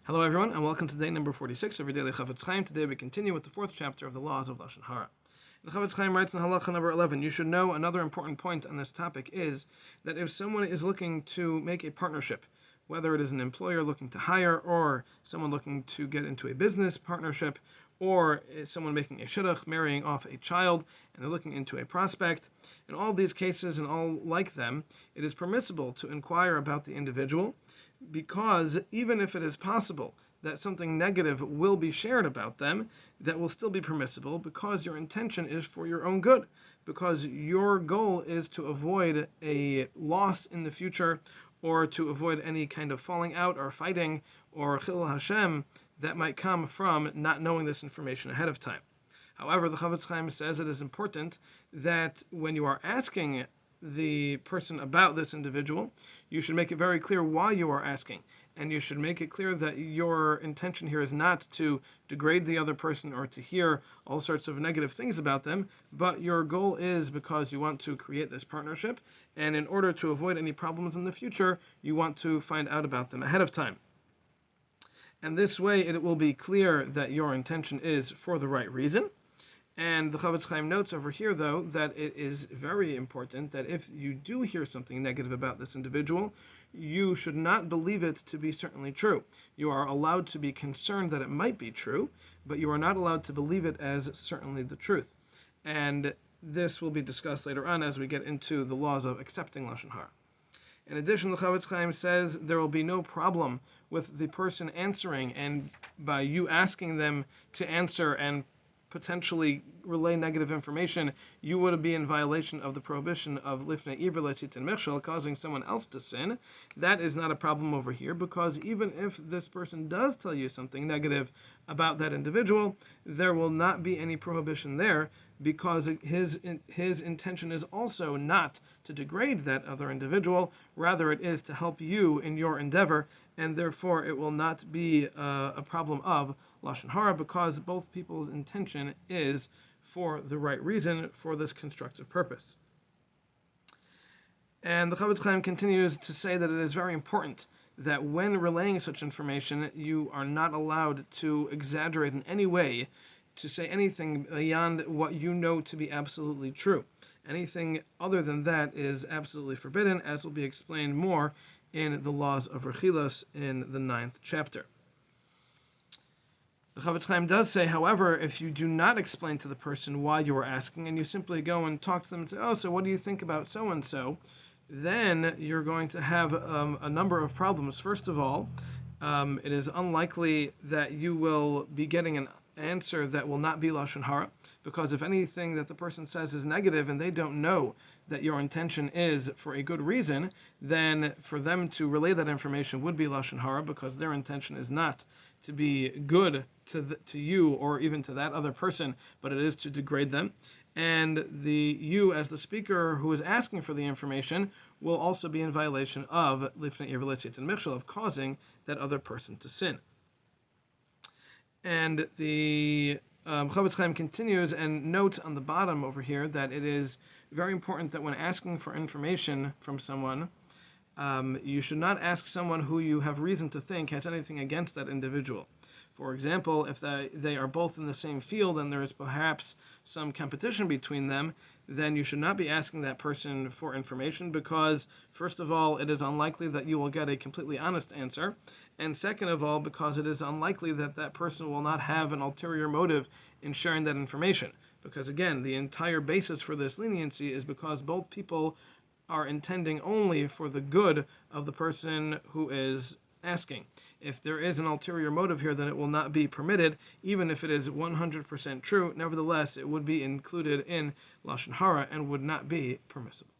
Hello everyone, and welcome to day number 46 of your daily Chafetz Chaim. Today we continue with the fourth chapter of the laws of Lashon Hara. The Chafetz Chaim writes in Halacha number 11, you should know another important point on this topic is that if someone is looking to make a partnership, whether it is an employer looking to hire or someone looking to get into a business partnership, or someone making a shidduch, marrying off a child, and they're looking into a prospect. In all of these cases and all like them, it is permissible to inquire about the individual, because even if it is possible that something negative will be shared about them, that will still be permissible because your intention is for your own good, because your goal is to avoid a loss in the future or to avoid any kind of falling out or fighting or chilul Hashem that might come from not knowing this information ahead of time. However, the Chafetz Chaim says it is important that when you are asking the person about this individual, you should make it very clear why you are asking, and you should make it clear that your intention here is not to degrade the other person or to hear all sorts of negative things about them, but your goal is because you want to create this partnership, and in order to avoid any problems in the future, you want to find out about them ahead of time. And this way it will be clear that your intention is for the right reason. And the Chafetz Chaim notes over here, though, that it is very important that if you do hear something negative about this individual, you should not believe it to be certainly true. You are allowed to be concerned that it might be true, but you are not allowed to believe it as certainly the truth. And this will be discussed later on as we get into the laws of accepting Lashon Hara. In addition, the Chafetz Chaim says there will be no problem with the person answering, and by you asking them to answer and potentially relay negative information, you would be in violation of the prohibition of lifnei iver le'sitin michshel, causing someone else to sin. That is not a problem over here, because even if this person does tell you something negative about that individual, there will not be any prohibition there, because his intention is also not to degrade that other individual, rather it is to help you in your endeavor, and therefore it will not be a problem of Lashon Hara, because both people's intention is for the right reason, for this constructive purpose. And the Chafetz Chaim continues to say that it is very important that when relaying such information, you are not allowed to exaggerate in any way, to say anything beyond what you know to be absolutely true. Anything other than that is absolutely forbidden, as will be explained more in the laws of Rechilos in the 9th chapter. The Chafetz Chaim does say, however, if you do not explain to the person why you are asking, and you simply go and talk to them and say, oh, so what do you think about so-and-so, then you're going to have a number of problems. First of all, it is unlikely that you will be getting an answer that will not be Lashon Hara, because if anything that the person says is negative and they don't know that your intention is for a good reason, then for them to relay that information would be Lashon Hara, because their intention is not to be good to you or even to that other person, but it is to degrade them. And you as the speaker who is asking for the information will also be in violation of lifnei iver le'sitin michshel, of causing that other person to sin. And the Chafetz Chaim continues and notes on the bottom over here that it is very important that when asking for information from someone, you should not ask someone who you have reason to think has anything against that individual. For example, if they are both in the same field and there is perhaps some competition between them, then you should not be asking that person for information, because, first of all, it is unlikely that you will get a completely honest answer, and second of all, because it is unlikely that that person will not have an ulterior motive in sharing that information. Because, again, the entire basis for this leniency is because both people are intending only for the good of the person who is asking. If there is an ulterior motive here, then it will not be permitted, even if it is 100% true. Nevertheless, it would be included in Lashon Hara and would not be permissible.